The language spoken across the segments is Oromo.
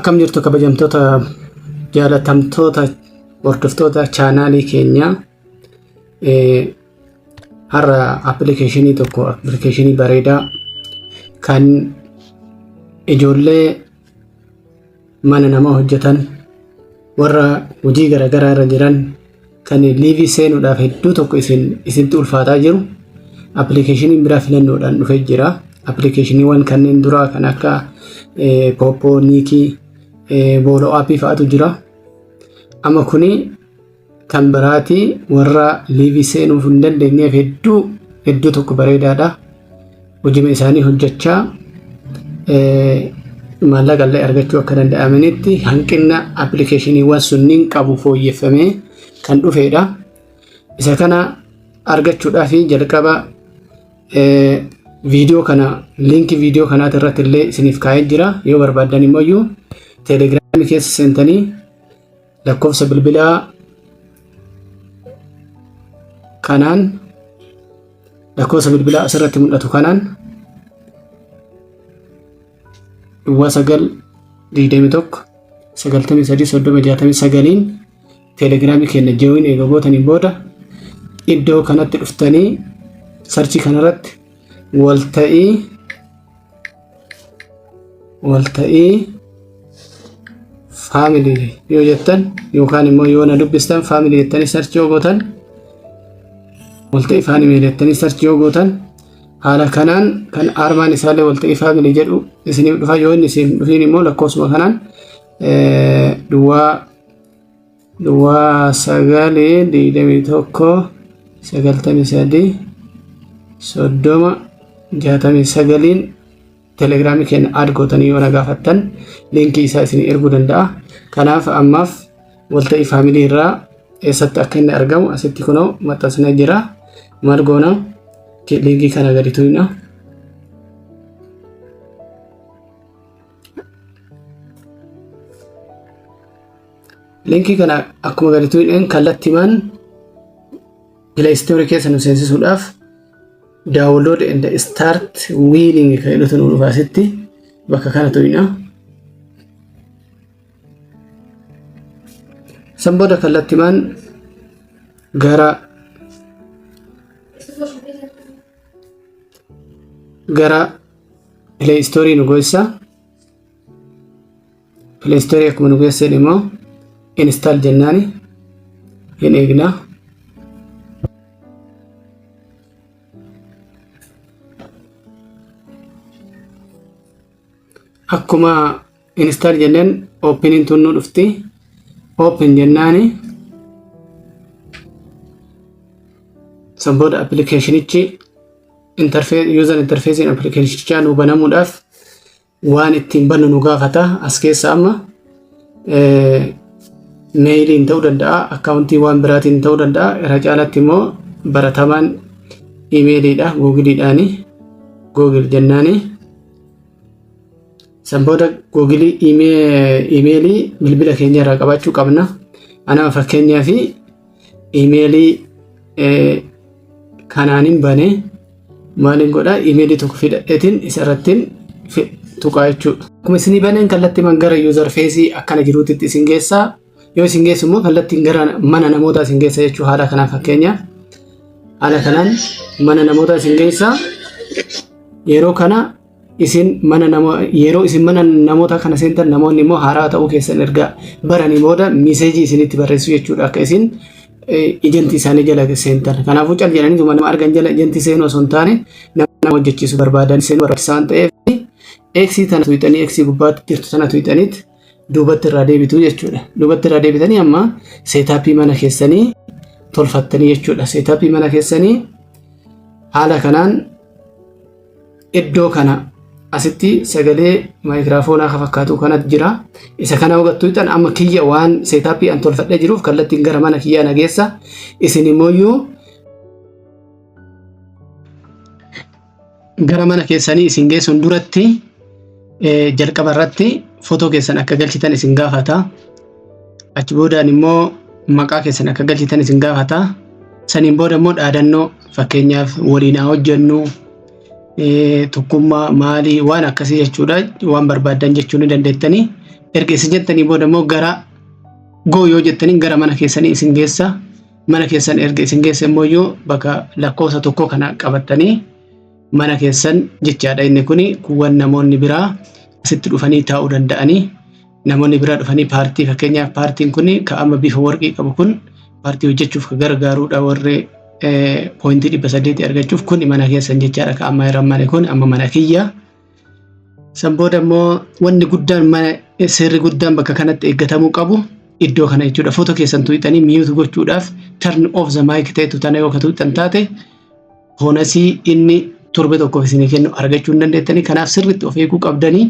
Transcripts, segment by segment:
Akkam jirtu kabajamtoota jaalatamtoota hordoftoota chaanaalii keenya har'a appilikeeshinii bareedaa kan ijoollee mana namaa hojjetan warra hojii garaagaraa irra jiran kan liivii seenuudhaaf hedduu tokko isinitti ulfaataa jiru appilikeeshiniin biraa filannoodhaan dhufee jira. Appilikeeshiniiwwan kanneen duraa kan akka Poppoo, Niikii, Booloo aappii fa'aatu jira. Amma kuni kan biraati warra liivii seenuuf hin dandeenyeef hedduu tokko bareedaadha. Hojii isaanii hojjechaa maallaqa illee argachuu akka danda'amanitti hanqina appilikeeshiniiwwan sunniin qabu fooyyeffamee kan dhufedha. Isa kana argachuudhaaf jalqaba viidiyoo kana linkii viidiyoo kanaati irratti illee isiniif kaa'ee jira. Yoo barbaadan immoo teelegiraamii keessa seentanii lakkoofsa bilbilaa kanaan lakkoofsa bilbilaa asirratti mul'atu kanaan 9219339 teelegiraamii keenya jooyin eega gootanii booda iddoo kanatti dhuftanii sarchii kanarratti walta'ii faamilii yoo jettan yookaan immoo yoo na dubbistan faamilii jettanii sarchii yoo gootan walta'ii faamilii jettanii sarchii yoo gootan haala kanaan kan armaan isaallee walta'ii faamilii jedhu isiniif dhufa. Yoo inni isin dhufiin immoo lakkoofsuma kanaan duwwaa 991933069 teelegiraamii keenya aad gootanii yoo na gaafattan linkii isaa isin erguu danda'a. Kanaaf ammaaf walta'ii faamilii irraa eessatti akka inni argamu asitti kunoo maxxansnee jira. Maal goona linkii kana gadi tuqna. Linkii kana akkuma gadi tuqneen kallattiimaan Play Store keessa nu seensisuudhaaf download and start winning kan jedhutu nu dhufa asitti bakka kana tuqna. San booda kallattiimaan gara Play Store nu geessa. Play Store akkuma nu geesseen immoo install jennaani hin eegna. Akkuma install jenneen opening tun nu dhufti. Open jennaani san booda appilikeeshinichi user interface appilikeeshinichaa nu banamuudhaaf waan ittiin bannu nu gaafata. As keessa amma meeyiliin ta'uu danda'a, akkaawuntii waan biraatiin ta'uu danda'a. Irra caalatti immoo baratamaan iimeeliidha. Google jennaani san booda Google iimeelii bilbila keenya irraa qabaachuu qabna. Ana fakkeenyaaf iimeelii kanaanin bane maaliin godha iimeelii tokko fidadheetiin isa irrattiin tuqaa jechuudha. Akkuma isinii baneen kallattiimaan gara user face akkana jiruutitti isin geessaa. Yoo isin geessu immoo kallattiin gara mana namootaa isin geessa jechuudha. Haala kanaan fakkeenyaaf haala kanaan mana namootaa isin geessa. Yeroo kana isin mana namootaa kana seentan namoonni immoo haaraa ta'uu keessan erga baranii booda miseejii isinitti barreessu jechuudha. Akka isin ejentii isaanii jala seentan. Kanaafuu cal jedhanii nama argan jala ejentii seenuu osoo hin taane nama hojjechiisu barbaadan seenuu barbaachisaa waan ta'eef X tana tuqxanii X gubbaatti jirtu tana tuqxaniit duubatti irraa deebitu jechuudha. Duubatti irraa deebitanii amma seetaappii mana keessanii tolfattanii jechuudha. Seetaappii mana keessanii haala kanaan iddoo kana asitti sagalee maayikiraafoonaa kan fakkaatu kanatti jira. Isa kana hubattu ta'an amma kiyya waan seetaappii an tolfadhee jiruuf kallattiin gara mana kiyyaa na geessa. Isin immoo gara mana keessanii isin geessuun duratti jalqaba irratti footoo keessan akka galchitan isin gaafata. Achi boodaan immoo maqaa keessan akka galchitan isin gaafata. Saniin booda immoo dhaadannoo fakkeenyaaf waliin haa hojjennu tokkummaa maalii waan akkasii jechuudha. Waan barbaadan jechuu ni dandeettanii erga isin jettanii booda immoo gara goo yoo jettanii gara mana keessanii isin geessa. Mana keessan erga isin geessa immoo yoo bakka lakkoofsa tokko kana qabattanii mana keessan jechaadha. Inni kuni kuwwan namoonni biraa asitti dhufanii taa'uu danda'anii, namoonni biraa dhufanii paartii, fakkeenyaaf paartiin kuni ka amma bifa warqii qabu kun paartii hojjechuuf ka gargaaruudha warri poointii 800 argachuuf kun mana keessan jechaadha. Ka amma hiramane kun amma mana kiyya. San booda immoo wanni guddaan seerri guddaan bakka kanatti eeggatamuu qabu iddoo kana jechuudha. Footoo keessan tuuxanii mute gochuudhaaf turn off the mic ta'etu tana yoo tuuxan taate boonasii inni torbe tokko isinii kennu argachuu hin dandeettanii. Kanaaf sirriitti of eeguu qabdanii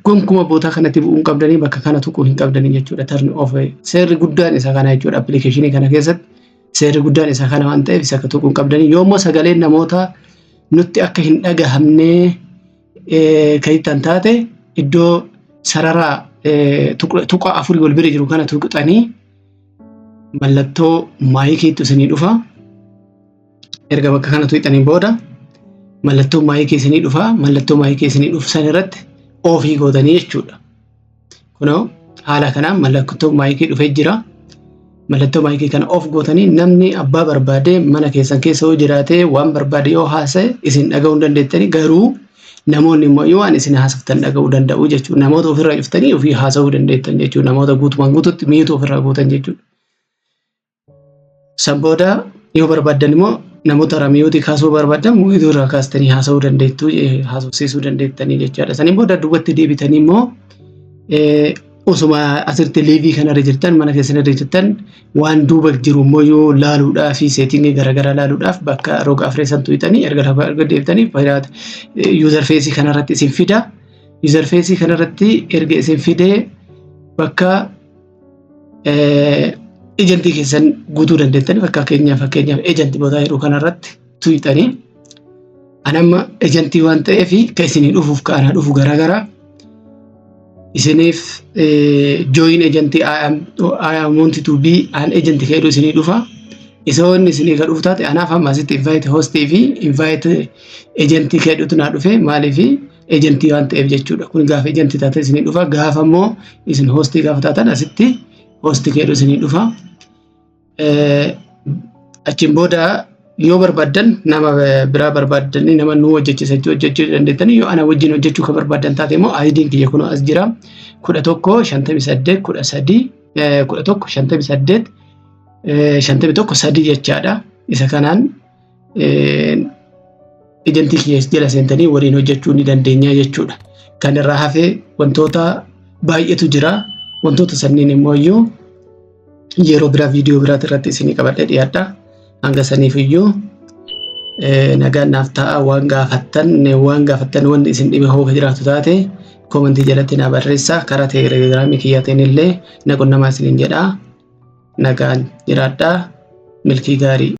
gonkumaa bootaa kanatti bu'uu qabdanii bakka kana tuquu hin qabdanii jechuudha. Turn off seerri guddaan isa kana jechuudha. Appilikeeshinii kana keessatti seerri guddaan isa kana waan ta'eef isa tuquu hin qabdanii. Yoommoo sagaleen namoota nutti akka hin dhagahamne kayitan taate iddoo sararaa tuqa afurii wal bira jiru kana tuqxanii mallattoo maayikiitu isinii dhufa. Erga bakka kana tuqxanii booda mallattoo maayikii isinii dhufa. Mallattoo maayikii isinii dhufu san irratti ofii gootanii jechuudha. Kunoo haala kanaan mallattoo maayikii dhufee jira. Mallattoo maayikii kana of gootanii namni abbaa barbaade mana keessan keessa yoo jiraate waan barbaade yoo haasa'e isin dhaga'uu hin dandeettanii. Garuu namoonni immoo yoo waan isin haasoftan dhaga'uu danda'u jechuudha. Namoota ofirraa cuftanii ofii haasa'uu dandeettan jechuudha. Namoota guutumaan guututti miitu ofirraa guutan jechuudha. San booda yoo barbaaddan immoo namoota ramiyyooti kaasuu barbaadan miitu irraa kaastanii haasa'uu dandeettu, haasofsiisuu dandeettanii jechaadha. Saniin booda duubatti deebitanii immoo osuma asirratti liivii kanarra jirtan mana keessanirra jirtan waan duuba jiru immoo yoo laaluudhaaf fi seetingii garaagaraa laaluudhaaf bakka roga afreessan tuuxanii erga deebitanii user face kanarratti isin fida. User face kanarratti erga isin fidee bakka ejentii keessan guutuu dandeettanii fakkeenyaaf ejentii boodaa jedhu kanarratti tuuxanii anamma ejentii waan ta'eef kan isinii dhufuuf ka'anaa dhufu garaagaraa isiniif join agency I want to be an agent keedu isinii dhufa. Isoon isinii ka dhufu taate anaaf amma asitti invite host fi invite agent keedutu naa dhufe maaliif agent waan ta'eef jechuudha. Kun gaafa agent taate isinii dhufa. Gaafa immoo isin host gaafa taatan asitti host keedu isinii dhufa. Achiin booda yoo barbaadan nama biraa barbaadanii nama nu hojjechuu dandeettanii yoo ana wajjin hojjechuu ka barbaadan taate immoo ID'n kiyya kun as jira 1158 13 1158 51 jechaadha. Isa kanaan ejentii kiyya jala seentanii waliin hojjechuu ni dandeenya jechuudha. Kan irraa hafee wantoota baay'eetu jira. Wantoota sanniin immoo yeroo biraa viidiyoo biraati irratti isinii qabadhee dhiyaadha. Hanga saniif iyyuu nagaan naaf ta'a. Waan gaafattan wanti isin dhibe hoo jiraatu taate koomentii jalatti na barreessaa. Karaa teelegiraamii kiyyaatiin illee na qunnamaa isiniin jedhaa. Nagaan jiraadhaa. Milkii gaarii.